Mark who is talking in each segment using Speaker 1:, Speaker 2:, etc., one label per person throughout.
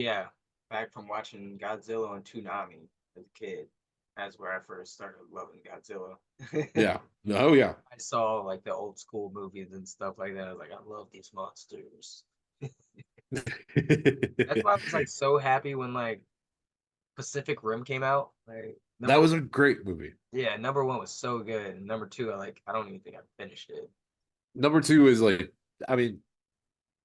Speaker 1: Yeah, back from watching Godzilla and Toonami as a kid. That's where I first started loving Godzilla.
Speaker 2: Yeah. Oh yeah.
Speaker 1: I saw like the old school movies and stuff like that. I was like, I love these monsters. That's why I was like so happy when like Pacific Rim came out. Like
Speaker 2: That
Speaker 1: number
Speaker 2: was a great movie.
Speaker 1: yeah, number one was so good. And number two, I don't even think I finished it.
Speaker 2: Number two is like, I mean,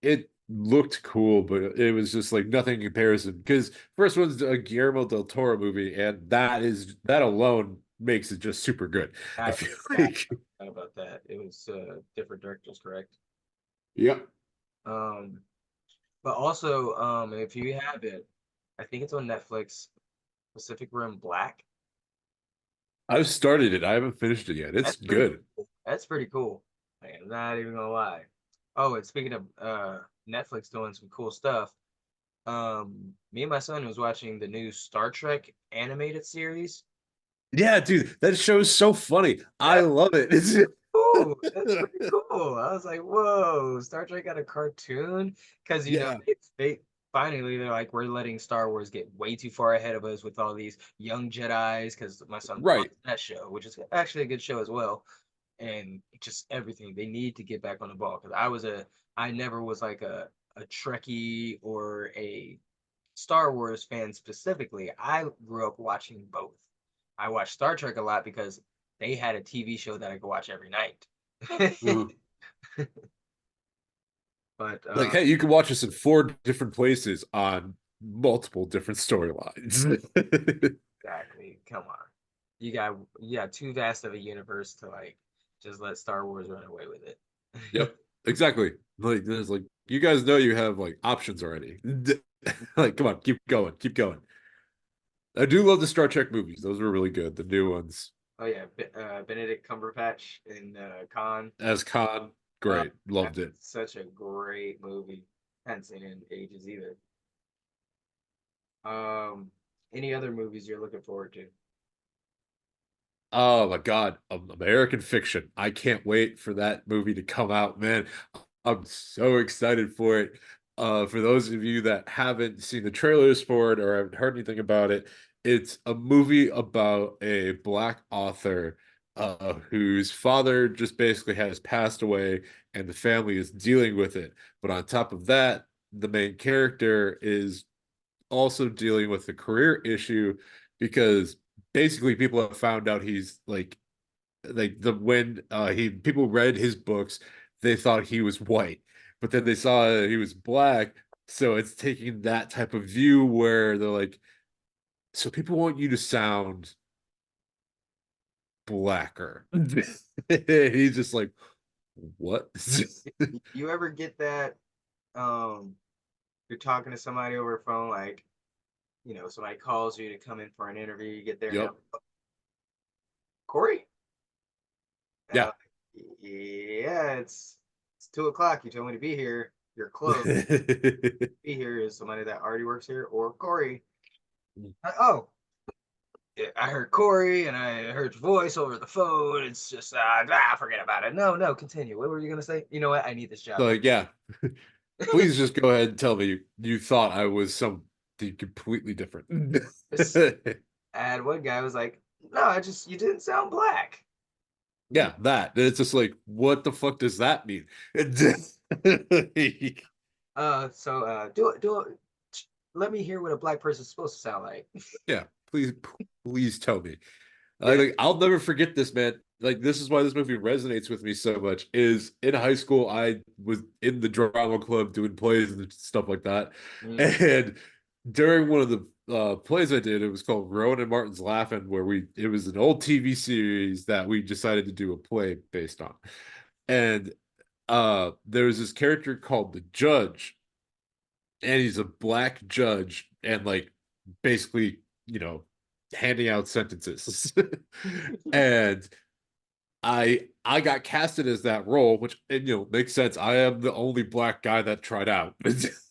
Speaker 2: it looked cool, but it was just like nothing in comparison. Because first one's a Guillermo del Toro movie, and that alone makes it just super good. I
Speaker 1: I
Speaker 2: feel
Speaker 1: yeah,
Speaker 2: like,
Speaker 1: I forgot about that. It was different directors, correct?
Speaker 2: yep.
Speaker 1: Um, but also, if you have it, I think it's on Netflix. Pacific Rim Black.
Speaker 2: I've started it. I haven't finished it yet. It's
Speaker 1: That's pretty
Speaker 2: good.
Speaker 1: cool. That's pretty cool. Like, I'm not even gonna lie. Oh, and speaking of Netflix doing some cool stuff, me and my son was watching the new Star Trek animated series.
Speaker 2: Yeah, dude, that show is so funny. I
Speaker 1: That's
Speaker 2: love it.
Speaker 1: cool. That's pretty cool. I was like, whoa, Star Trek got a cartoon? Because
Speaker 2: Yeah,
Speaker 1: they finally they're like, we're letting Star Wars get way too far ahead of us with all these young Jedis. Because my son
Speaker 2: right.
Speaker 1: loves that show, which is actually a good show as well. And just everything they need to get back on the ball. Because I never was like a Trekkie or a Star Wars fan specifically. I grew up watching both. I watched Star Trek a lot because they had a TV show that I could watch every night.
Speaker 2: Uh-huh.
Speaker 1: But
Speaker 2: Like, hey, you can watch this in four different places on multiple different storylines.
Speaker 1: exactly, come on, you got too vast of a universe to like just let Star Wars run away with it.
Speaker 2: Yep, exactly. Like, there's like, you guys know you have like options already. Like, come on, keep going, keep going. I do love the Star Trek movies. Those were really good. The new ones
Speaker 1: Oh yeah, Benedict Cumberbatch in Khan.
Speaker 2: as Khan,
Speaker 1: Uh,
Speaker 2: great, loved
Speaker 1: that's
Speaker 2: it.
Speaker 1: such a great movie. Haven't seen it in ages either. Um, any other movies you're looking forward to?
Speaker 2: Oh my God, American Fiction. I can't wait for that movie to come out, man. I'm so excited for it. For those of you that haven't seen the trailers for it or haven't heard anything about it, it's a movie about a black author whose father just basically has passed away and the family is dealing with it. But on top of that, the main character is also dealing with a career issue because basically people have found out he's like the when he people read his books, they thought he was white, but then they saw he was black. So it's taking that type of view where they're like, so people want you to sound blacker. He's just like, what?
Speaker 1: You ever get that? Um, you're talking to somebody over the phone, like somebody calls you to come in for an interview. You get there and they're
Speaker 2: Yep.
Speaker 1: like, Corey.
Speaker 2: Yeah.
Speaker 1: Yeah, it's 2 o'clock. You told me to be here. You're close. Be here is somebody that already works here, or Corey. Oh, yeah, I heard Corey and I heard your voice over the phone. It's just forget about it. No, no, continue. What were you gonna say? You know what? I need this job.
Speaker 2: Like, yeah, please just go ahead and tell me you thought I was something completely different.
Speaker 1: This ad one guy was like, no, I just you didn't sound black.
Speaker 2: Yeah, that. It's just like, what the fuck does that mean?
Speaker 1: Do it. Let me hear what a black person's supposed to sound like.
Speaker 2: Yeah, please, please tell me.
Speaker 1: Yeah.
Speaker 2: I'll never forget this, man. Like, this is why this movie resonates with me so much. Is in high school, I was in the drama club doing plays and stuff like that.
Speaker 1: Mm.
Speaker 2: And during one of the plays I did, it was called Rowan and Martin's Laughing, where it was an old TV series that we decided to do a play based on. And there was this character called the Judge, and he's a black judge and like basically, you know, handing out sentences. And I got casted as that role, which makes sense. I am the only black guy that tried out.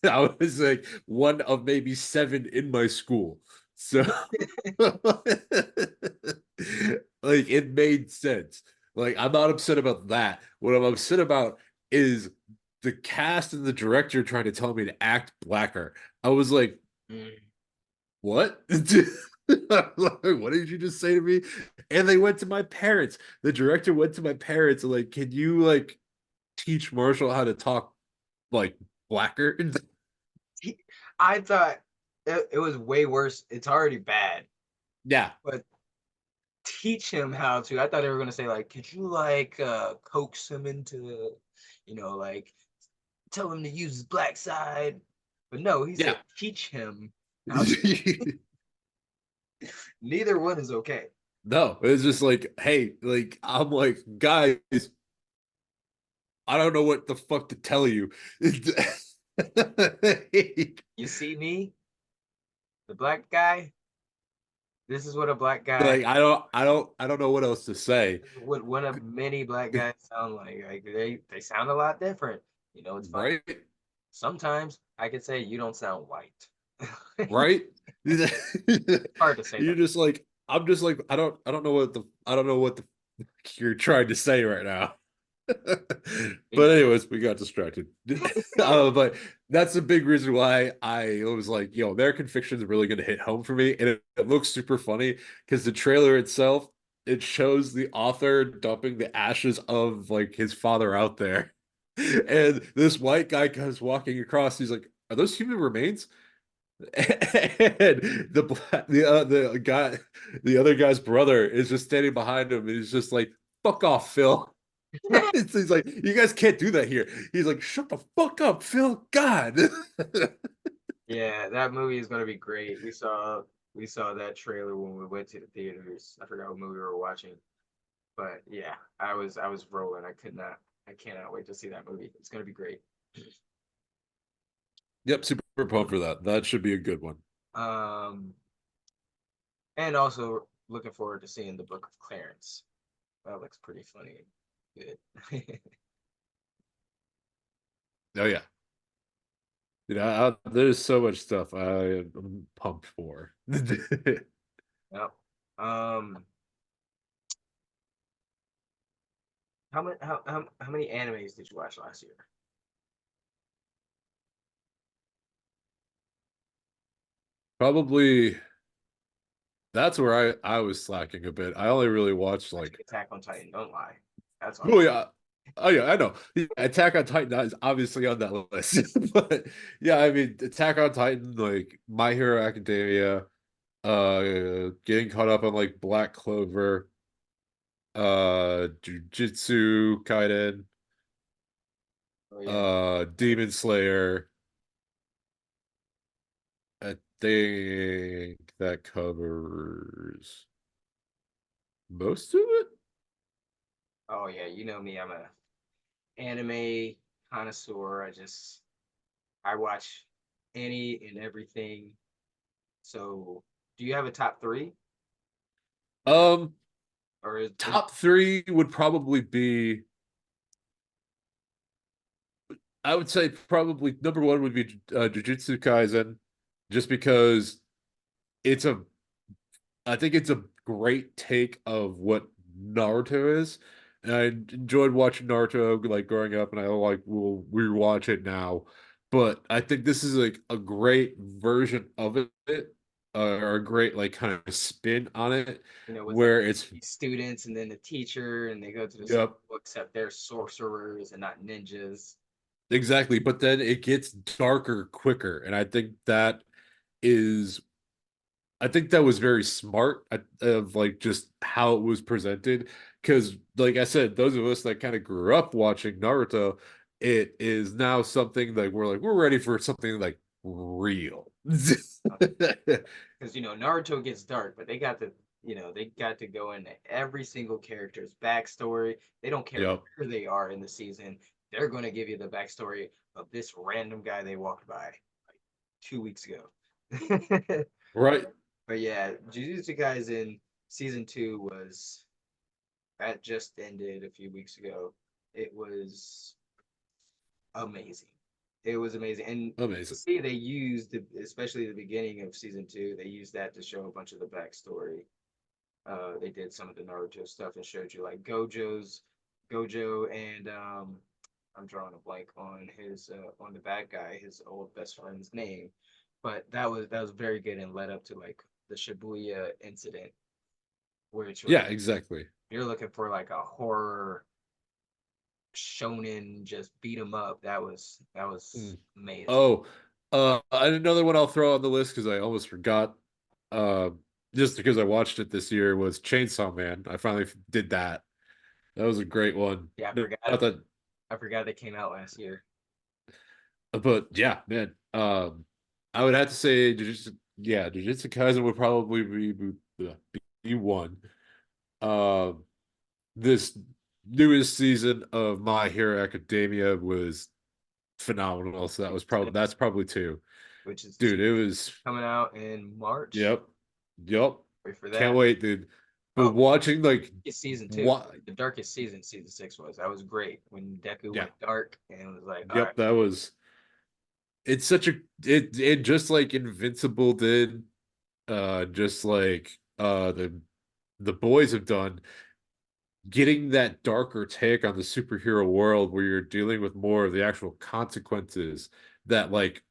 Speaker 2: I was like one of maybe seven in my school. So like it made sense. Like I'm not upset about that. What I'm upset about is the cast and the director trying to tell me to act blacker. I was like,
Speaker 1: Mm.
Speaker 2: What? What did you just say to me? And they went to my parents. The director went to my parents and like, can you like teach Marshall how to talk like blacker?
Speaker 1: I thought it was way worse. It's already bad,
Speaker 2: Yeah.
Speaker 1: but teach him how to. I thought they were gonna say like, could you like coax him into, like tell him to use his black side. But no, he
Speaker 2: Yeah.
Speaker 1: said teach him how to. Neither one is okay.
Speaker 2: No, it's just like, hey, like I'm like, guys, I don't know what the fuck to tell you.
Speaker 1: You see me, the black guy. This is what a black guy.
Speaker 2: Like I don't know what else to say.
Speaker 1: This is what one of many black guys sound like. Like they sound a lot different. It's funny.
Speaker 2: Right?
Speaker 1: Sometimes I could say you don't sound white.
Speaker 2: Right? You're
Speaker 1: Hard to say that.
Speaker 2: just like I'm just like I don't know what the fuck you're trying to say right now. But anyways, we got distracted. But that's a big reason why I was like, yo, American Fiction is really going to hit home for me, and it looks super funny because the trailer itself it shows the author dumping the ashes of like his father out there, and this white guy comes walking across. He's like, "Are those human remains?" And the guy, the other guy's brother is just standing behind him, and he's just like, "Fuck off, Phil." He's like, you guys can't do that here. He's like, shut the fuck up, Phil. God.
Speaker 1: Yeah, that movie is gonna be great. We saw that trailer when we went to the theaters. I forgot what movie we were watching, but yeah, I was rolling. I cannot wait to see that movie. It's gonna be great.
Speaker 2: Yep, super pumped for that. That should be a good one.
Speaker 1: Um, and also looking forward to seeing the Book of Clarence. That looks pretty funny. Good.
Speaker 2: Oh yeah. There's so much stuff I'm pumped for.
Speaker 1: Yep. Um, how many animes did you watch last year?
Speaker 2: Probably that's where I was slacking a bit. I only really watched
Speaker 1: Watching
Speaker 2: like,
Speaker 1: Attack on Titan. Don't lie. That's all.
Speaker 2: oh yeah. Oh yeah, I know. Yeah, Attack on Titan is obviously on that list. But yeah, I mean Attack on Titan, like My Hero Academia, getting caught up on like Black Clover, Jujutsu Kaisen,
Speaker 1: Oh yeah.
Speaker 2: Demon Slayer. I think that covers most of it.
Speaker 1: Oh yeah. You know me. I'm a anime connoisseur. I watch any and everything. So, do you have a top three,
Speaker 2: Um,
Speaker 1: or is
Speaker 2: top three would probably be, I would say probably number one would be Jujutsu Kaisen, just because it's a I think it's a great take of what Naruto is. And I enjoyed watching Naruto like growing up, and I like will rewatch it now. But I think this is like a great version of it, or a great like kind of spin on it,
Speaker 1: with like
Speaker 2: where it's
Speaker 1: these students and then the teacher, and they go to the school,
Speaker 2: yep,
Speaker 1: except they're sorcerers and not ninjas.
Speaker 2: exactly. But then it gets darker quicker, and is I think that was very smart of like just how it was presented. Because, like I said, those of us that kind of grew up watching Naruto, it is now something like we're ready for something like real.
Speaker 1: Because Naruto gets dark, but they got to go into every single character's backstory. They don't care
Speaker 2: Yep,
Speaker 1: where they are in the season. They're going to give you the backstory of this random guy they walked by like 2 weeks ago.
Speaker 2: right.
Speaker 1: But yeah, Jujutsu Kaisen season two was that just ended a few weeks ago. It was amazing. It was amazing, and
Speaker 2: Amazing.
Speaker 1: see, they used especially the beginning of season two. They used that to show a bunch of the backstory. They did some of the Naruto stuff and showed you like Gojo, and I'm drawing a blank on his on the bad guy, his old best friend's name. but that was very good and led up to like the Shibuya incident, which was
Speaker 2: Yeah, exactly.
Speaker 1: you're looking for like a horror shonen just beat 'em up. That was
Speaker 2: Mm.
Speaker 1: amazing.
Speaker 2: Oh, and another one I'll throw on the list because I almost forgot. Uh, just because I watched it this year was Chainsaw Man. I finally did that. That was a great one.
Speaker 1: Yeah,
Speaker 2: Not that,
Speaker 1: I forgot they came out last year.
Speaker 2: but yeah, man. I would have to say Jujutsu, yeah, Jujutsu Kaisen would probably be one. Um, this newest season of My Hero Academia was phenomenal. So that's probably two.
Speaker 1: Which is
Speaker 2: Dude, it was
Speaker 1: coming out in March.
Speaker 2: yep. Yep.
Speaker 1: Wait for
Speaker 2: Can't
Speaker 1: that.
Speaker 2: wait, dude. But
Speaker 1: Oh,
Speaker 2: watching like
Speaker 1: it's season two.
Speaker 2: what
Speaker 1: The darkest season, season six was. That was great when Deku
Speaker 2: yeah.
Speaker 1: went dark and it was like, all right,
Speaker 2: Yep, that was it's such a it just like Invincible did, just like the boys have done, getting that darker take on the superhero world where you're dealing with more of the actual consequences that like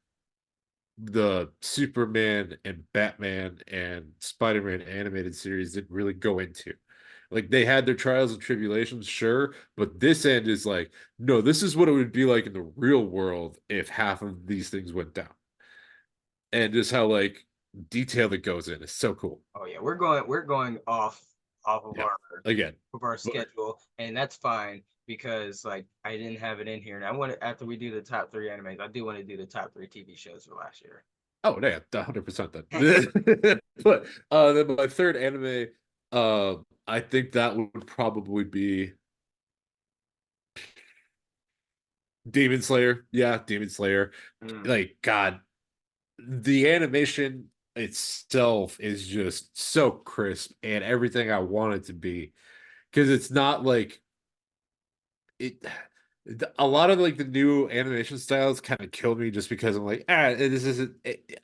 Speaker 2: the Superman and Batman and Spider-Man animated series didn't really go into. Like they had their trials and tribulations, sure, but this end is like, no, this is what it would be like in the real world if half of these things went down. And just how like detailed it goes in is so cool.
Speaker 1: oh yeah, we're going off
Speaker 2: Yeah. Again,
Speaker 1: of our
Speaker 2: but
Speaker 1: schedule, and that's fine because like I didn't have it in here, and I want to after we do the top three animes, I do want to do the top three TV shows for last year.
Speaker 2: oh yeah, 100% then. But then my third anime, I think that would probably be Demon Slayer. Yeah, Demon Slayer.
Speaker 1: Mm,
Speaker 2: Like, God, the animation itself is just so crisp and everything I want it to be. Because it's not like it. A lot of like the new animation styles kind of kill me just because I'm like, this isn't.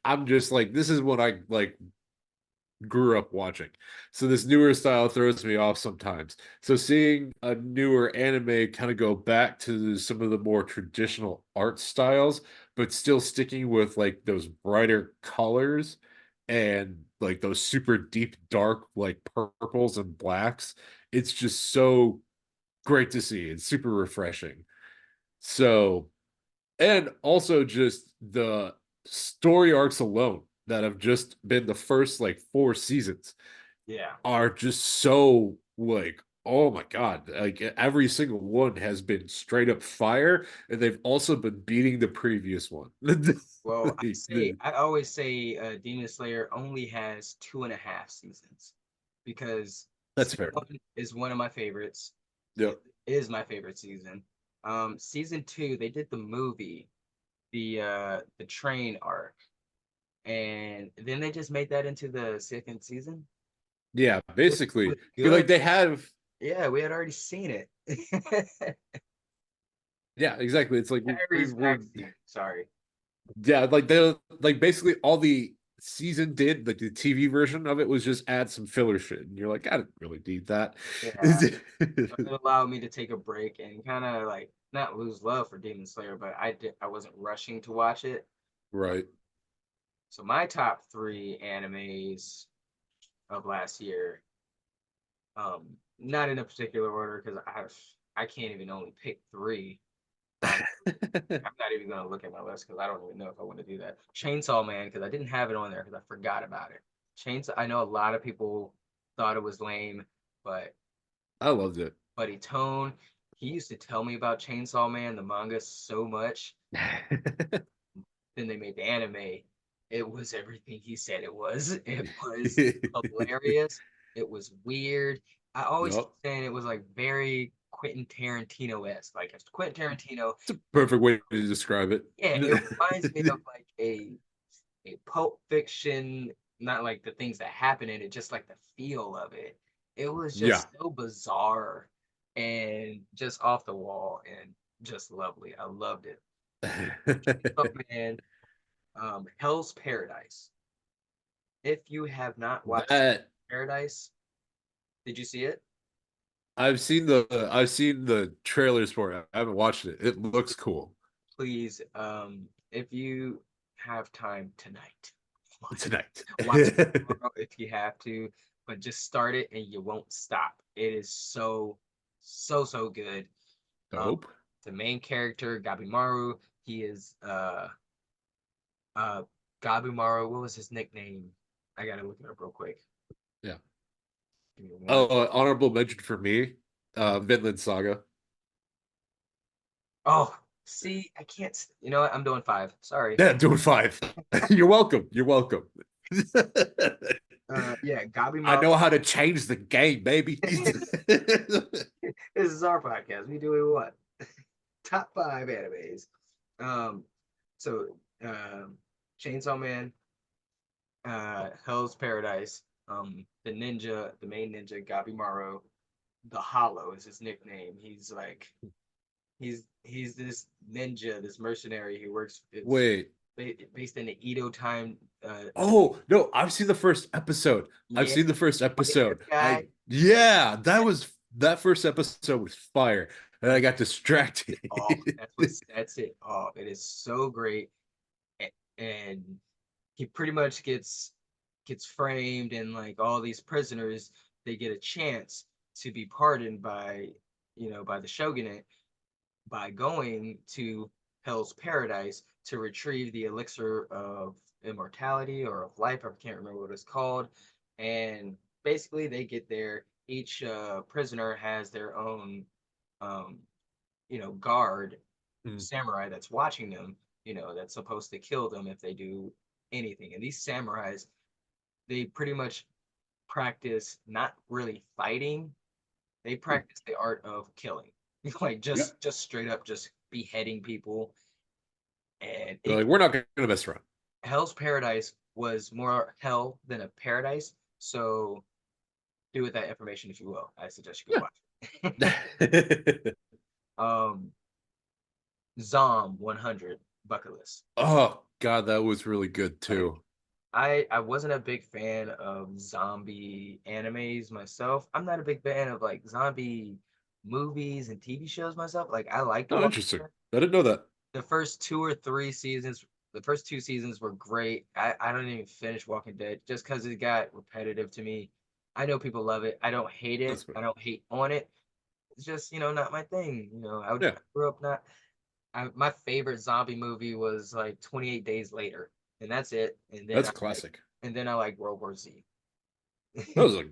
Speaker 2: I'm just like, this is what I like grew up watching. So this newer style throws me off sometimes. So seeing a newer anime kind of go back to some of the more traditional art styles, but still sticking with like those brighter colors and like those super deep dark like purples and blacks, it's just so great to see. It's super refreshing. So, and also just the story arcs alone that have just been the first like four seasons
Speaker 1: yeah.
Speaker 2: are just so like, oh my God, like every single one has been straight up fire, and they've also been beating the previous one.
Speaker 1: Well, I always say Demon Slayer only has 2.5 seasons because
Speaker 2: That's
Speaker 1: season
Speaker 2: fair enough.
Speaker 1: one is one of my favorites. It
Speaker 2: Yep.
Speaker 1: is my favorite season. Season two, they did the movie, the train arc, and then they just made that into the second season.
Speaker 2: Yeah,
Speaker 1: It
Speaker 2: basically.
Speaker 1: was
Speaker 2: Feel like
Speaker 1: good.
Speaker 2: they have,
Speaker 1: Yeah, we had already seen it.
Speaker 2: yeah, exactly. It's like
Speaker 1: Harry's backseat. Sorry.
Speaker 2: yeah, like they like basically all the season did, like the TV version of it was just add some filler shit. And you're like, I didn't really need that.
Speaker 1: Yeah, it allowed me to take a break and kind of like not lose love for Demon Slayer, but I wasn't rushing to watch it.
Speaker 2: Right.
Speaker 1: So my top three animes of last year, not in a particular order because I can't even only pick three. Um, I'm not even gonna look at my list because I don't even know if I want to do that. Chainsaw Man because I didn't have it on there because I forgot about it. Chainsaw. I know a lot of people thought it was lame, but
Speaker 2: I loved it.
Speaker 1: Buddy Tone, he used to tell me about Chainsaw Man, the manga, so much. Then they made the anime. It was everything he said it was. It was hilarious. It was weird. I always keep
Speaker 2: Yup.
Speaker 1: saying it was like very Quentin Tarantino-esque. Like if Quentin Tarantino,
Speaker 2: It's a perfect way to describe it.
Speaker 1: yeah, it reminds me of like a Pulp Fiction, not like the things that happen in it, just like the feel of it. It was
Speaker 2: Yeah.
Speaker 1: just so bizarre and just off the wall and just lovely. I loved it. Oh man, Hell's Paradise. If you have not watched
Speaker 2: That
Speaker 1: Paradise, did you see it?
Speaker 2: I've seen the trailers for it. I haven't watched it. It looks cool.
Speaker 1: Please, if you have time tonight,
Speaker 2: Tonight.
Speaker 1: watch it tomorrow if you have to, but just start it and you won't stop. It is so good. Um,
Speaker 2: Dope.
Speaker 1: the main character, Gabimaru, he is uh Gabimaru, what was his nickname? I gotta look it up real quick.
Speaker 2: Yeah.
Speaker 1: Give me one.
Speaker 2: Oh, honorable mention for me, Vinland Saga.
Speaker 1: Oh, see, I can't. You know what? I'm doing five. Sorry.
Speaker 2: Yeah, doing five. You're welcome. You're welcome.
Speaker 1: Yeah,
Speaker 2: I
Speaker 1: Gabimaru.
Speaker 2: know how to change the game, baby.
Speaker 1: This is our podcast. We do what? Top five animes. Um, so Chainsaw Man, Hell's Paradise, the main ninja, Gabimaru, the Hollow is his nickname. He's like he's this ninja, this mercenary who works. It's
Speaker 2: Wait.
Speaker 1: based in the Edo time.
Speaker 2: Oh, no, I've seen the first episode. I've
Speaker 1: Yeah,
Speaker 2: seen the first
Speaker 1: white haired
Speaker 2: episode.
Speaker 1: guy.
Speaker 2: Yeah, that first episode was fire. And I got distracted.
Speaker 1: Oh, that's what sets it off. It is so great, and he pretty much gets framed, and like all these prisoners, they get a chance to be pardoned by by the shogunate by going to Hell's Paradise to retrieve the elixir of immortality or of life. I can't remember what it's called. And basically, they get there. Each prisoner has their own, um, guard
Speaker 2: Mm.
Speaker 1: samurai that's watching them. That's supposed to kill them if they do anything. And these samurais, they pretty much practice not really fighting. They practice the art of killing, like
Speaker 2: Yeah.
Speaker 1: just straight up just beheading people. And
Speaker 2: They're
Speaker 1: it
Speaker 2: like, we're not going to mess around.
Speaker 1: Hell's Paradise was more hell than a paradise. So do with that information if you will. I suggest you go watch it.
Speaker 2: Yeah.
Speaker 1: um, Zom 100 bucket list.
Speaker 2: Oh, God, that was really good
Speaker 1: Like
Speaker 2: too.
Speaker 1: I wasn't a big fan of zombie animes myself. I'm not a big fan of like zombie movies and TV shows myself. Like I like The
Speaker 2: Oh,
Speaker 1: Walking
Speaker 2: interesting.
Speaker 1: Dead.
Speaker 2: I didn't know that.
Speaker 1: The first two or three seasons, the first two seasons were great. I don't even finish Walking Dead just because it got repetitive to me. I know people love it. I don't hate it.
Speaker 2: That's fair.
Speaker 1: I don't hate on it. It's just, not my thing.
Speaker 2: Yeah.
Speaker 1: I grew up not. My favorite zombie movie was like 28 Days Later, and that's it.
Speaker 2: That's a classic.
Speaker 1: And then I like World War Z.
Speaker 2: That's a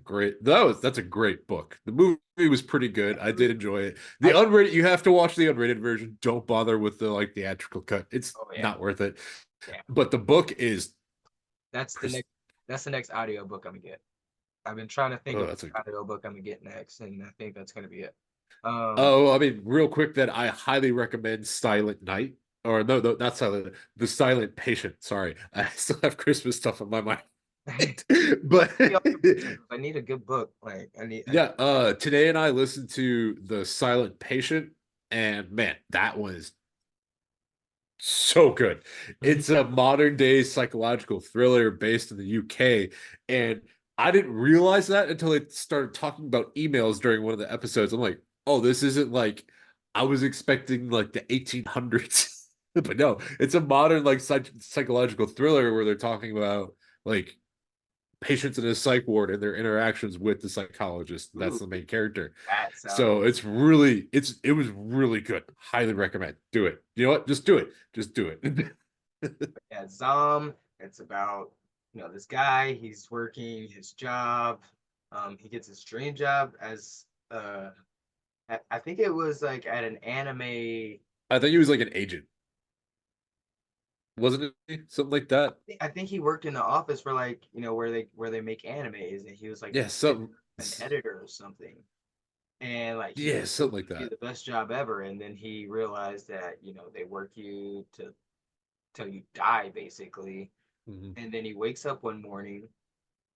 Speaker 2: great book. The movie was pretty good. I did enjoy it. The
Speaker 1: I
Speaker 2: unrated, you have to watch the unrated version. Don't bother with the like theatrical cut. It's
Speaker 1: Oh yeah,
Speaker 2: not worth it.
Speaker 1: yeah.
Speaker 2: But the book is
Speaker 1: That's the next. That's the next audio book I'm gonna get. I've been trying to think
Speaker 2: oh,
Speaker 1: of
Speaker 2: that's a
Speaker 1: what audio book I'm gonna get next, and I think that's gonna be it. Um,
Speaker 2: oh, I mean, real quick, then I highly recommend Silent Night. Or no, not Silent, The Silent Patient. Sorry. I still have Christmas stuff in my mind. But
Speaker 1: I need a good book. Like I need.
Speaker 2: yeah, today and I listened to The Silent Patient, and man, that was so good. It's a modern day psychological thriller based in the UK. And I didn't realize that until they started talking about emails during one of the episodes. I'm like, oh, this isn't like I was expecting like the 1800s. But no, it's a modern like psychological thriller where they're talking about like patients in a psych ward and their interactions with the psychologist. That's
Speaker 1: Ooh,
Speaker 2: the main character.
Speaker 1: that sounds.
Speaker 2: So it was really good. Highly recommend. Do it. You know what? Just do it. Just do it.
Speaker 1: Yeah, Zom. It's about this guy. He's working his job. He gets his dream job as I think it was like at an anime.
Speaker 2: I think he was like an agent, wasn't it? Something like that.
Speaker 1: I think he worked in the office for like where they make animes, and he was like
Speaker 2: Yeah, something.
Speaker 1: an editor or something. And like he
Speaker 2: Yeah,
Speaker 1: thought it
Speaker 2: something like
Speaker 1: would be
Speaker 2: that.
Speaker 1: the best job ever, and then he realized that they work you to till you die basically.
Speaker 2: Mhm.
Speaker 1: And then he wakes up one morning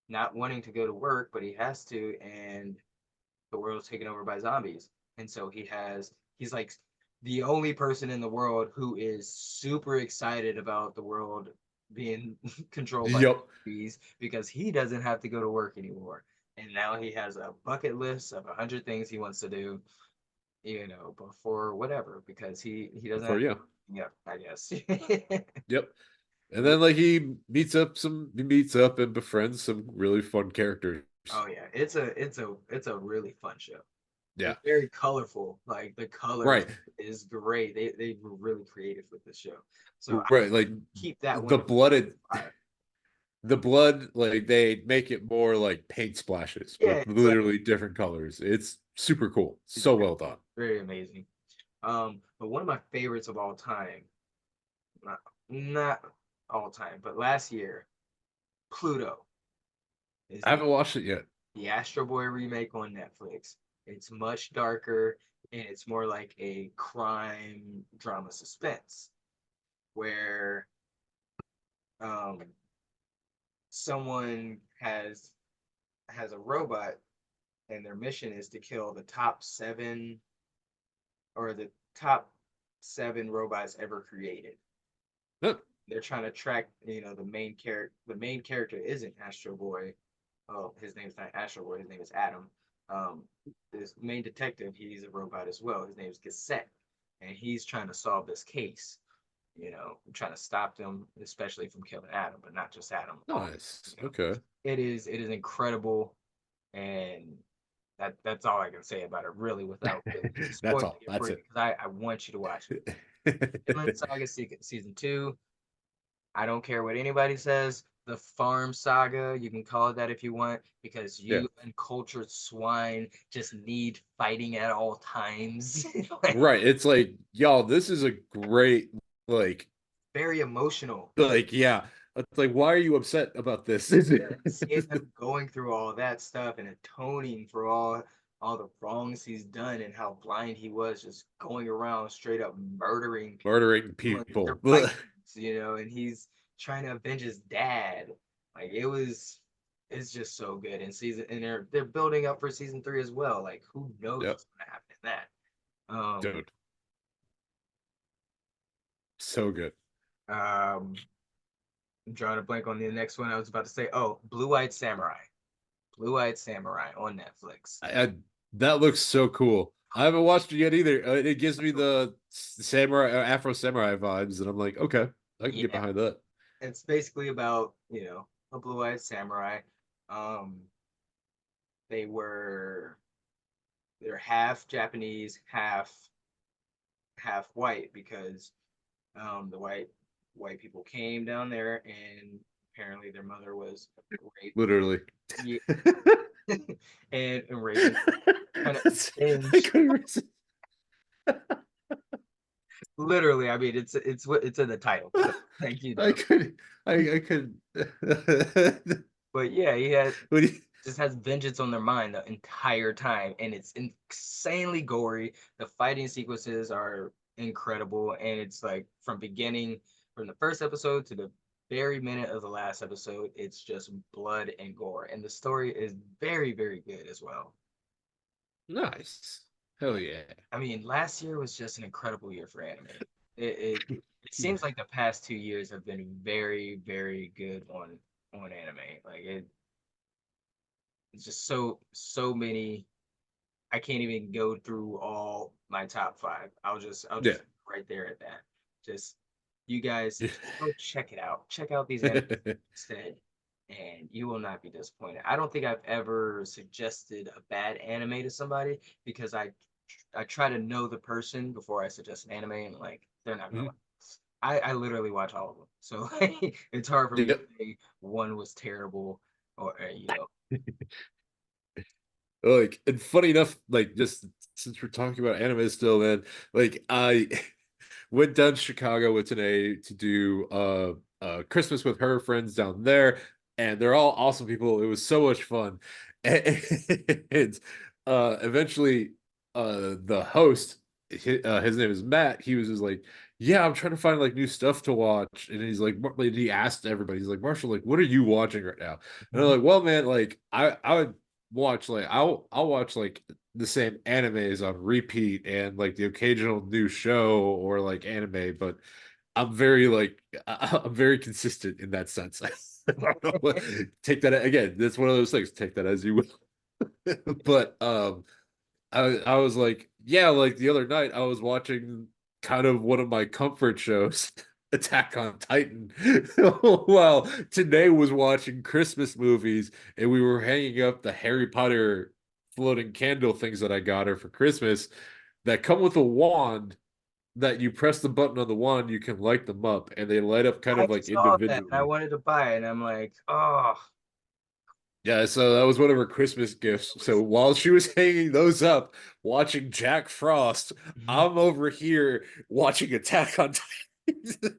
Speaker 1: not wanting to go to work, but he has to, and the world's taken over by zombies. And so he's like the only person in the world who is super excited about the world being controlled by
Speaker 2: Yep.
Speaker 1: zombies because he doesn't have to go to work anymore. And now he has a bucket list of 100 things he wants to do, before whatever, because he doesn't
Speaker 2: Before
Speaker 1: have.
Speaker 2: yeah.
Speaker 1: Yeah, I guess.
Speaker 2: Yep. And then like he meets up and befriends some really fun characters.
Speaker 1: Oh yeah, it's a really fun show.
Speaker 2: Yeah.
Speaker 1: It's very colorful. Like the colors
Speaker 2: Right.
Speaker 1: is great. They were really creative with this show. So I
Speaker 2: Right. Like
Speaker 1: keep that
Speaker 2: the
Speaker 1: one
Speaker 2: blooded
Speaker 1: fire.
Speaker 2: the blood, like they make it more like paint splashes
Speaker 1: Yeah,
Speaker 2: with
Speaker 1: it's like
Speaker 2: literally different colors. It's super cool.
Speaker 1: it's
Speaker 2: So well done.
Speaker 1: very amazing. But one of my favorites of all time, not not all time, but last year, Pluto is
Speaker 2: I haven't watched it yet.
Speaker 1: the Astro Boy remake on Netflix. It's much darker and it's more like a crime drama suspense where um someone has a robot and their mission is to kill the top seven or the top seven robots ever created.
Speaker 2: Huh.
Speaker 1: They're trying to track, the main character. The main character isn't Astro Boy. Oh, his name's not Astro Boy. His name is Adam. Um, this main detective, he's a robot as well. His name is Cassette, and he's trying to solve this case. Trying to stop them, especially from killing Adam, but not just Adam.
Speaker 2: Nice.
Speaker 1: You know,
Speaker 2: Okay.
Speaker 1: it is incredible, and that's all I can say about it, really, without really
Speaker 2: That's
Speaker 1: spoiling
Speaker 2: all.
Speaker 1: it for
Speaker 2: That's
Speaker 1: you,
Speaker 2: it.
Speaker 1: because I want you to watch it. Inland Saga season two. I don't care what anybody says. The Farm Saga, you can call it that if you want, because
Speaker 2: Yeah.
Speaker 1: you uncultured swine just need fighting at all times. Like,
Speaker 2: Right. It's like, y'all, this is a great, like,
Speaker 1: very emotional.
Speaker 2: yeah. It's like, why are you upset about this?
Speaker 1: Seeing him going through all that stuff and atoning for all the wrongs he's done and how blind he was, just going around straight up murdering
Speaker 2: Murdering
Speaker 1: someone, their
Speaker 2: people.
Speaker 1: Vikings, and he's trying to avenge his dad. Like it's just so good. And they're building up for season three as well. Like who knows
Speaker 2: Yep.
Speaker 1: what's gonna happen in that?
Speaker 2: Dude, so good.
Speaker 1: I'm drawing a blank on the next one. I was about to say, oh, Blue Eyed Samurai. Blue Eyed Samurai on Netflix.
Speaker 2: I that looks so cool. I haven't watched it yet either. It gives me the samurai, Afro samurai vibes, and I'm like, okay, I can get
Speaker 1: Yeah,
Speaker 2: behind that.
Speaker 1: it's basically about, a Blue Eyed Samurai. Um, they were they're half Japanese, half white because the white people came down there and apparently their mother was raped.
Speaker 2: Literally.
Speaker 1: Yeah, and raped and kind of
Speaker 2: I
Speaker 1: avenge.
Speaker 2: couldn't resist.
Speaker 1: Literally, I mean, it's in the title, so thank you
Speaker 2: I
Speaker 1: know.
Speaker 2: could I could
Speaker 1: But yeah, he had
Speaker 2: when you,
Speaker 1: just has vengeance on their mind the entire time, and it's insanely gory. The fighting sequences are incredible, and it's like from the first episode to the very minute of the last episode, it's just blood and gore, and the story is very, very good as well.
Speaker 2: nice. Hell yeah.
Speaker 1: I mean, last year was just an incredible year for anime. It seems like the past 2 years have been very, very good on anime. Like it's just so many. I can't even go through all my top five. I'll just
Speaker 2: Yeah.
Speaker 1: right there at that. Just you guys go check it out. Check out these animes instead, and you will not be disappointed. I don't think I've ever suggested a bad anime to somebody because I try to know the person before I suggest an anime, and like they're not gonna.
Speaker 2: Mhm.
Speaker 1: Like this. I literally watch all of them, so like, it's hard for me to
Speaker 2: Yep.
Speaker 1: say one was terrible or
Speaker 2: Like, and funny enough, like just since we're talking about anime still, man, like I went down to Chicago with today to do Christmas with her friends down there, and they're all awesome people. It was so much fun. And eventually the host, his name is Matt, he was just like, yeah, I'm trying to find like new stuff to watch. And he's like, he asked everybody, he's like, Marshall, like, what are you watching right now? And I'm like, well, man, like I would watch like I'll watch like the same animes on repeat and like the occasional new show or like anime, but I'm very like I'm very consistent in that sense. I don't know take that again. That's one of those things. Take that as you will. But I was like, yeah, like the other night I was watching kind of one of my comfort shows. Attack on Titan while today was watching Christmas movies and we were hanging up the Harry Potter floating candle things that I got her for Christmas that come with a wand that you press the button on the wand, you can light them up and they light up kind
Speaker 1: I
Speaker 2: of like
Speaker 1: saw that and I
Speaker 2: individually.
Speaker 1: wanted to buy it, and I'm like, oh,
Speaker 2: Yeah, so that was one of her Christmas gifts.
Speaker 1: it
Speaker 2: So
Speaker 1: was.
Speaker 2: while she was hanging those up, watching Jack Frost, I'm over here watching Attack on Titan.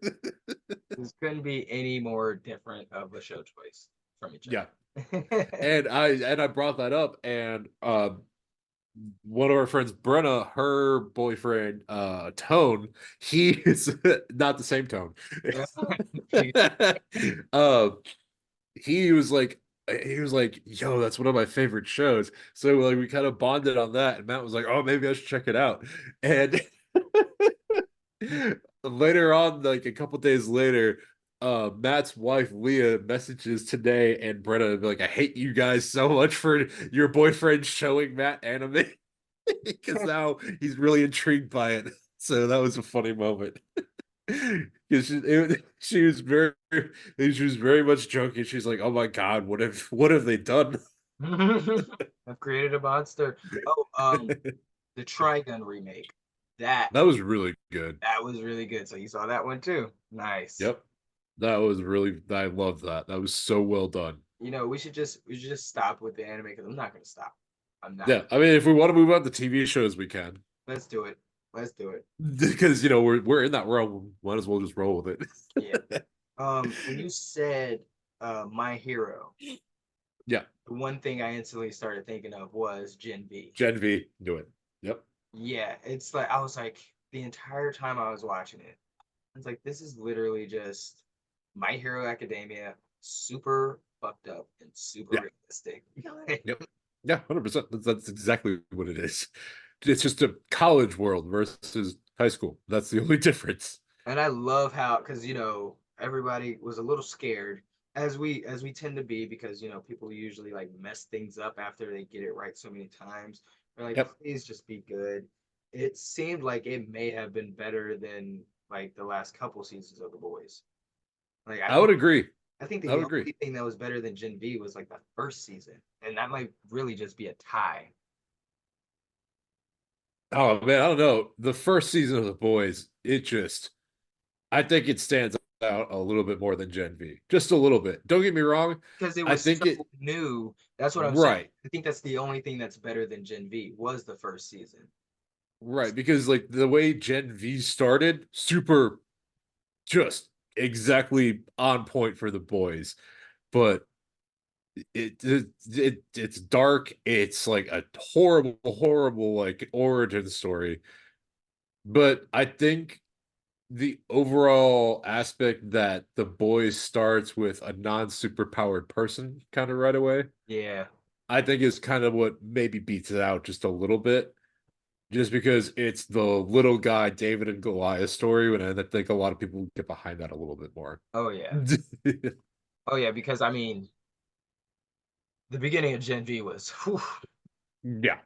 Speaker 1: This couldn't be any more different of a show choice from each
Speaker 2: Yeah.
Speaker 1: other.
Speaker 2: And I brought that up and one of our friends, Brenna, her boyfriend, Tone, he is not the same Tone. uh, he was like, yo, that's one of my favorite shows. So like we kind of bonded on that, and Matt was like, oh, maybe I should check it out. And later on, like a couple days later, Matt's wife Leah messages today and Brenna be like, I hate you guys so much for your boyfriend showing Matt anime because now he's really intrigued by it. So that was a funny moment. Because she was very much joking. She's like, "Oh my God, what have they done?"
Speaker 1: I've created a monster. Oh, the Trigun remake. That
Speaker 2: That was really good.
Speaker 1: that was really good. So you saw that one too. Nice.
Speaker 2: Yep, that was really. I love that. That was so well done.
Speaker 1: We should just stop with the anime because I'm not gonna stop. I'm not.
Speaker 2: Yeah, I mean, if we want to move on to TV shows, we can.
Speaker 1: Let's do it. Let's do it.
Speaker 2: Because we're in that realm. Might as well just roll with
Speaker 1: Yeah.
Speaker 2: it.
Speaker 1: When you said My Hero,
Speaker 2: Yeah,
Speaker 1: the one thing I instantly started thinking of was Gen V.
Speaker 2: Gen V, do it. Yep.
Speaker 1: Yeah, it's like I was like the entire time I was watching it, I was like, this is literally just My Hero Academia, super fucked up and super
Speaker 2: Yeah.
Speaker 1: realistic.
Speaker 2: Yep. Yeah, 100%. That's exactly what it is. It's just a college world versus high school. That's the only difference.
Speaker 1: And I love how, because everybody was a little scared, as we tend to be, because people usually like mess things up after they get it right so many times. They're like,
Speaker 2: Yep.
Speaker 1: please just be good. It seemed like it may have been better than like the last couple seasons of The Boys. Like I
Speaker 2: I would
Speaker 1: think
Speaker 2: agree.
Speaker 1: I think
Speaker 2: I
Speaker 1: the
Speaker 2: would agree.
Speaker 1: only thing that was better than Gen V was like the first season, and that might really just be a tie.
Speaker 2: Oh man, I don't know. The first season of The Boys, I think it stands out a little bit more than Gen V. Just a little bit. Don't get me wrong.
Speaker 1: Because it
Speaker 2: I
Speaker 1: was
Speaker 2: think
Speaker 1: so
Speaker 2: it
Speaker 1: new. That's what I'm saying.
Speaker 2: right.
Speaker 1: I think that's the only thing that's better than Gen V was the first season.
Speaker 2: Right. Because like the way Gen V started, super just exactly on point for The Boys. But it's dark. It's like a horrible, horrible like origin story. But I think the overall aspect that the boys starts with a non-superpowered person kind of right away,
Speaker 1: Yeah.
Speaker 2: I think is kind of what maybe beats it out just a little bit. Just because it's the little guy David and Goliath story, and I think a lot of people get behind that a little bit more.
Speaker 1: Oh yeah. Oh yeah. Because I mean, the beginning of Gen V was, whew,
Speaker 2: Yeah,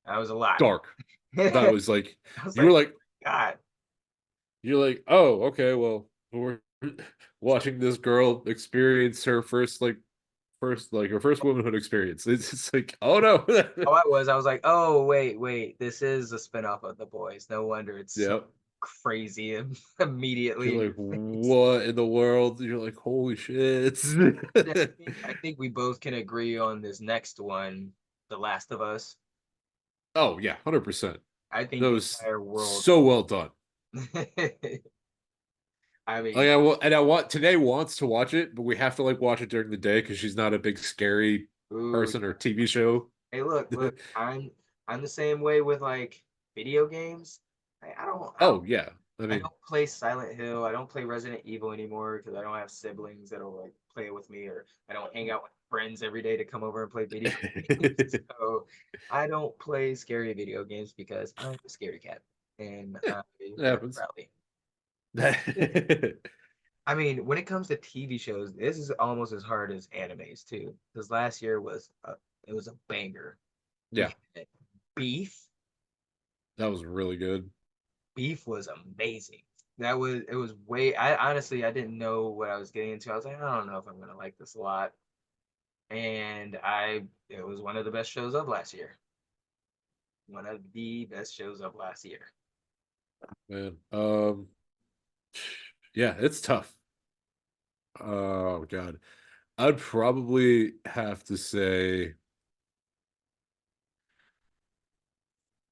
Speaker 1: that was a lot.
Speaker 2: dark. That
Speaker 1: I
Speaker 2: was like
Speaker 1: was
Speaker 2: you were
Speaker 1: like,
Speaker 2: like
Speaker 1: God.
Speaker 2: you're like, oh, okay, well, we're watching this girl experience her first womanhood experience. It's just like, oh no.
Speaker 1: Oh, I was like, oh wait, this is a spinoff of The Boys. No wonder it's so
Speaker 2: Yeah.
Speaker 1: crazy immediately in
Speaker 2: You're
Speaker 1: your
Speaker 2: like,
Speaker 1: face.
Speaker 2: what in the world? You're like, holy shit.
Speaker 1: And I think we both can agree on this next one, The Last of Us.
Speaker 2: Oh yeah, 100%.
Speaker 1: I think
Speaker 2: That
Speaker 1: the
Speaker 2: was
Speaker 1: entire world.
Speaker 2: so well done.
Speaker 1: I
Speaker 2: Like
Speaker 1: mean,
Speaker 2: I want today wants to watch it, but we have to like watch it during the day because she's not a big scary
Speaker 1: ooh,
Speaker 2: person or
Speaker 1: yeah.
Speaker 2: TV show.
Speaker 1: Hey, look, I'm the same way with like video games. I don't I don't
Speaker 2: Oh yeah. I
Speaker 1: I
Speaker 2: mean,
Speaker 1: don't play Silent Hill. I don't play Resident Evil anymore because I don't have siblings that'll like play with me, or I don't hang out with friends every day to come over and play video games.
Speaker 2: it
Speaker 1: So I don't play scary video games because I'm a scary cat and I very
Speaker 2: happens.
Speaker 1: proudly. I mean, when it comes to TV shows, this is almost as hard as animes too. Because last year it was a banger.
Speaker 2: Yeah,
Speaker 1: We had Beef.
Speaker 2: that was really good.
Speaker 1: Beef was amazing. it was way I honestly I didn't know what I was getting into. I was like, I don't know if I'm gonna like this a lot. And I it was one of the best shows of last year. One of the best shows of last year.
Speaker 2: Man. Yeah, it's tough. Oh God. I'd probably have to say,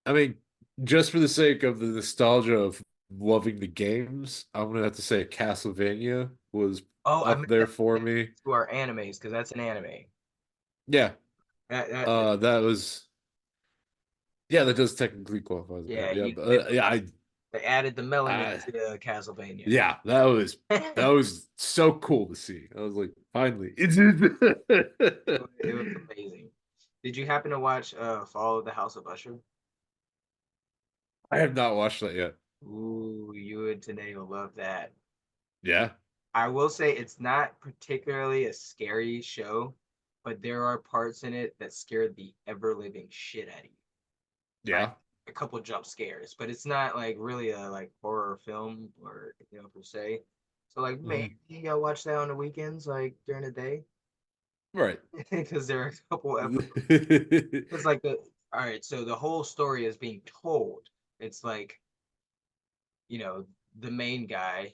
Speaker 2: I mean, just for the sake of the nostalgia of loving the games, I'm gonna have to say Castlevania was
Speaker 1: Oh, I
Speaker 2: up
Speaker 1: meant
Speaker 2: there
Speaker 1: that
Speaker 2: for me.
Speaker 1: to our animes because that's an anime.
Speaker 2: Yeah,
Speaker 1: That
Speaker 2: that was, yeah, that does technically qualify as an
Speaker 1: yeah,
Speaker 2: anime. Yeah,
Speaker 1: you
Speaker 2: but,
Speaker 1: they,
Speaker 2: yeah,
Speaker 1: they added the melanin
Speaker 2: I,
Speaker 1: to Castlevania.
Speaker 2: yeah, that was so cool to see. I was like, finally, it's.
Speaker 1: It was amazing. Did you happen to watch Fall of the House of Usher?
Speaker 2: I have not watched that yet.
Speaker 1: Ooh, you and Tanae will love that.
Speaker 2: Yeah,
Speaker 1: I will say it's not particularly a scary show, but there are parts in it that scare the ever living shit out of you. Like
Speaker 2: yeah.
Speaker 1: a couple jump scares, but it's not like really a like horror film or per se. So like maybe
Speaker 2: Mhm.
Speaker 1: I'll watch that on the weekends, like during the day,
Speaker 2: Right.
Speaker 1: because there are a couple episodes. It's like the all right, so the whole story is being told. It's like you know the main guy,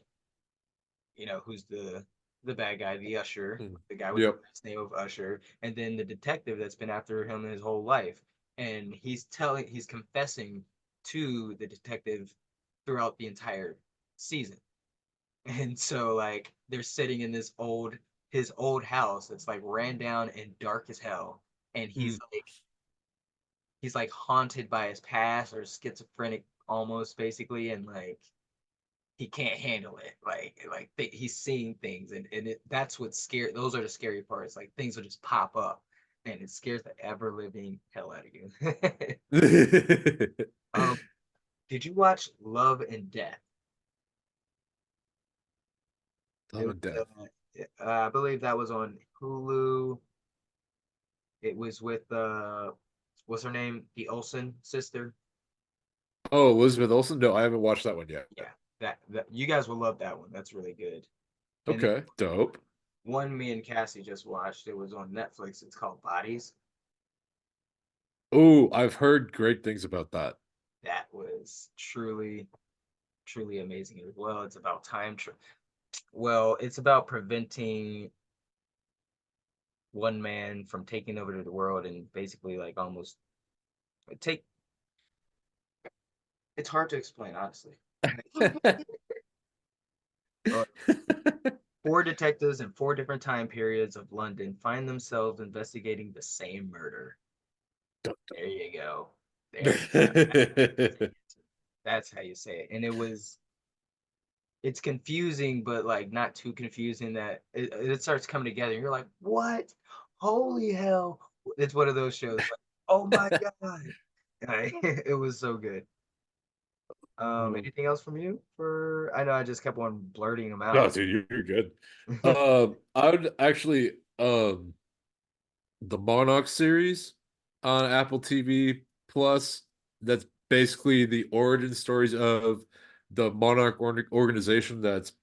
Speaker 1: who's the bad guy, the usher,
Speaker 2: Mm.
Speaker 1: the guy with the
Speaker 2: Yep.
Speaker 1: last name of Usher, and then the detective that's been after him his whole life, and he's confessing to the detective throughout the entire season, and so like they're sitting in his old house that's like ran down and dark as hell, and
Speaker 2: Mm.
Speaker 1: he's like haunted by his past or schizophrenic almost basically, and like he can't handle it. He's seeing things, and that's what's scary. Those are the scary parts. Like things will just pop up, and it scares the ever living hell out of you. um, did you watch Love and Death? It
Speaker 2: Love
Speaker 1: was,
Speaker 2: and Death.
Speaker 1: I believe that was on Hulu. It was with what's her name? The Olsen sister.
Speaker 2: Oh, Elizabeth Olsen? No, I haven't watched that one yet.
Speaker 1: Yeah, that you guys will love that one. That's really good. And then
Speaker 2: Okay, dope.
Speaker 1: one me and Cassie just watched. It was on Netflix. It's called Bodies.
Speaker 2: Oh, I've heard great things about that.
Speaker 1: That was truly amazing as well. It's about well, it's about preventing one man from taking over the world and basically like almost take it's hard to explain honestly. Uh, Four detectives in four different time periods of London find themselves investigating the same murder. There you go. There you go. That's how you say it. And it's confusing, but like not too confusing that it starts coming together. And you're like, what? Holy hell! It's one of those shows. Like, oh my god! It was so good. Anything else from you? I know I just kept on blurting them
Speaker 2: No,
Speaker 1: out.
Speaker 2: dude, you're good. I would actually the Monarch series on Apple TV Plus. That's basically the origin stories of the Monarch organization that's,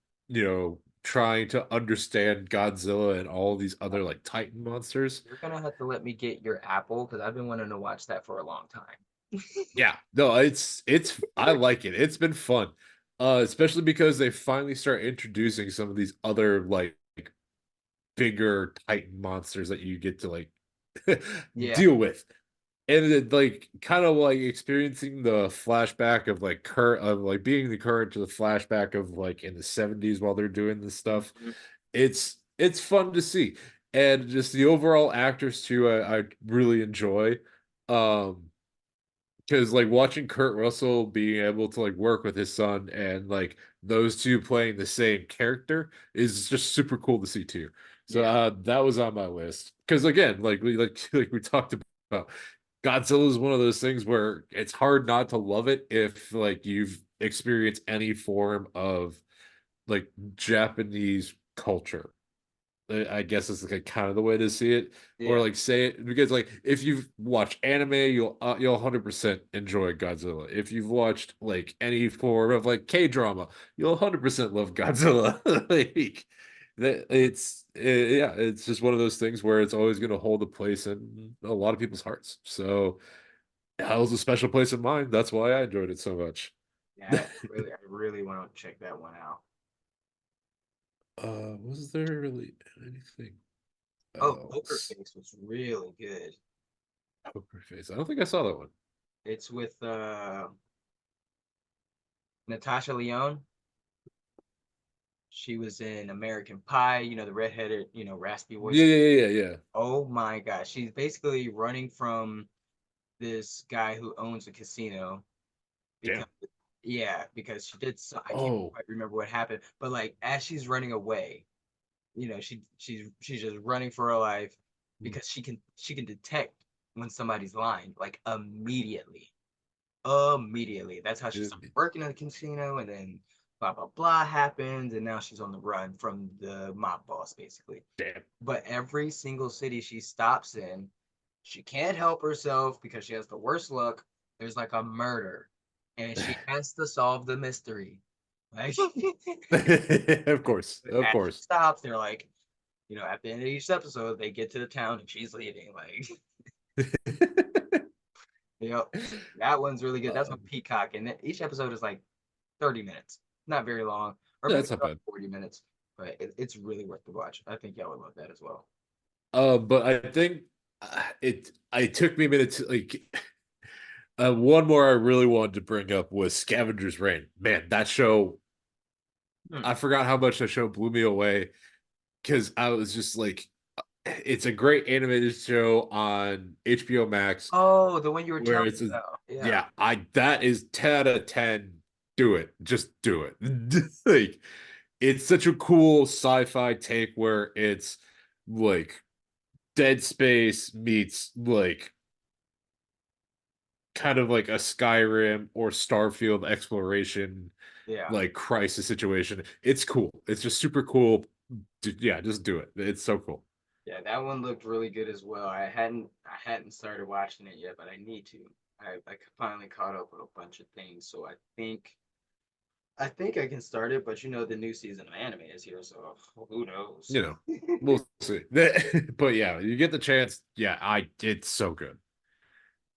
Speaker 2: trying to understand Godzilla and all these other like Titan monsters.
Speaker 1: You're gonna have to let me get your Apple because I've been wanting to watch that for a long time.
Speaker 2: Yeah, no, it's I like it. It's been fun. Especially because they finally start introducing some of these other like bigger Titan monsters that you get to like
Speaker 1: Yeah,
Speaker 2: deal with. And it, like kind of like experiencing the flashback of like current of like being the current to the flashback of like in the 70s while they're doing this stuff.
Speaker 1: mhm.
Speaker 2: It's fun to see. And just the overall actors too, I really enjoy. Um because like watching Kurt Russell being able to like work with his son and like those two playing the same character is just super cool to see too. So
Speaker 1: Yeah,
Speaker 2: that was on my list. Because again, like we talked about, Godzilla is one of those things where it's hard not to love it if like you've experienced any form of like Japanese culture. I guess is like kind of the way to see it, or
Speaker 1: Yeah.
Speaker 2: like say it because like if you've watched anime, you'll 100% enjoy Godzilla. If you've watched like any form of like K-drama, you'll 100% love Godzilla. Like that, yeah, it's just one of those things where it's always going to hold a place in a lot of people's hearts. So it holds a special place in mine. That's why I enjoyed it so much.
Speaker 1: Yeah, I really want to check that one out.
Speaker 2: Was there really anything
Speaker 1: Oh, Poker
Speaker 2: else?
Speaker 1: Face was really good.
Speaker 2: Poker Face. I don't think I saw that one.
Speaker 1: It's with Natasha Lyonne. She was in American Pie, the redheaded, raspy voice.
Speaker 2: Yeah, yeah, yeah, yeah.
Speaker 1: Oh my gosh. She's basically running from this guy who owns a casino because
Speaker 2: Damn.
Speaker 1: yeah, because she did so I can't
Speaker 2: Oh,
Speaker 1: quite remember what happened, but like as she's running away, she's just running for her life because she can detect when somebody's lying like immediately. Immediately. That's how she started
Speaker 2: it-
Speaker 1: working at the casino, and then blah blah blah happens, and now she's on the run from the mob boss, basically.
Speaker 2: damn.
Speaker 1: But every single city she stops in, she can't help herself because she has the worst luck. There's like a murder, and she has to solve the mystery. Like,
Speaker 2: Of course, of
Speaker 1: as she
Speaker 2: course.
Speaker 1: stops, they're like, at the end of each episode, they get to the town and she's leaving. Like, so that one's really good. That's on
Speaker 2: Um,
Speaker 1: Peacock, and each episode is like 30 minutes, not very long, or
Speaker 2: yeah,
Speaker 1: maybe
Speaker 2: that's not
Speaker 1: about
Speaker 2: bad.
Speaker 1: 40 minutes, but it's really worth the watch. I think y'all would love that as well.
Speaker 2: But I think it took me a minute to like one more I really wanted to bring up was Scavenger's Reign. Man, that show,
Speaker 1: Hmm.
Speaker 2: I forgot how much that show blew me away because I was just like, it's a great animated show on HBO Max
Speaker 1: Oh, the one you were
Speaker 2: where
Speaker 1: telling
Speaker 2: it's
Speaker 1: me about. Yeah.
Speaker 2: yeah, I that is 10 out of 10. Do it. Just do it. Like it's such a cool sci-fi take where it's like Dead Space meets like kind of like a Skyrim or Starfield exploration
Speaker 1: Yeah.
Speaker 2: like crisis situation. It's cool. It's just super cool. Yeah, just do it. It's so cool.
Speaker 1: Yeah, that one looked really good as well. I hadn't started watching it yet, but I need to. I finally caught up with a bunch of things, so I think I can start it, but the new season of anime is here, so who knows?
Speaker 2: You know, we'll see. But yeah, you get the chance. Yeah, it's so good.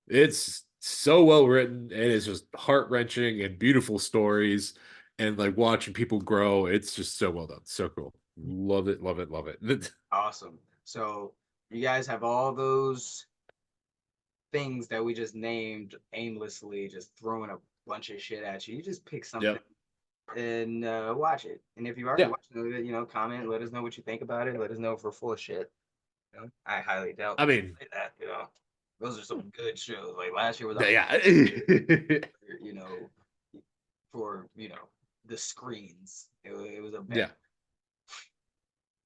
Speaker 2: It's so well written and it's just heart-wrenching and beautiful stories and like watching people grow. It's just so well done. So cool. Love it, love it, love it.
Speaker 1: Awesome. So you guys have all those things that we just named aimlessly, just throwing a bunch of shit at you. You just pick something
Speaker 2: Yep.
Speaker 1: and watch it. And if you've already
Speaker 2: Yeah.
Speaker 1: watched it, comment, let us know what you think about it. Let us know if we're full of shit. I highly doubt
Speaker 2: I
Speaker 1: that
Speaker 2: mean,
Speaker 1: say that. Those are some good shows. Like last year was a
Speaker 2: yeah.
Speaker 1: you know, for the screens. It was a bad.
Speaker 2: Yeah.
Speaker 1: Uh,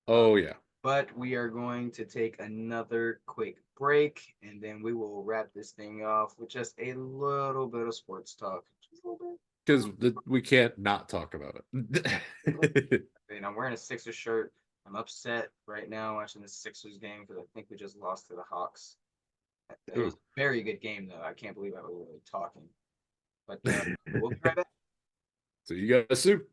Speaker 2: Oh yeah.
Speaker 1: but we are going to take another quick break, and then we will wrap this thing off with just a little bit of sports talk. Just a little
Speaker 2: Because we can't not talk about
Speaker 1: bit.
Speaker 2: it.
Speaker 1: And I'm wearing a Sixers shirt. I'm upset right now watching the Sixers game because I think we just lost to the Hawks. It was
Speaker 2: Ooh.
Speaker 1: a very good game, though. I can't believe I was really talking. But we'll be right back.
Speaker 2: So you guys soon.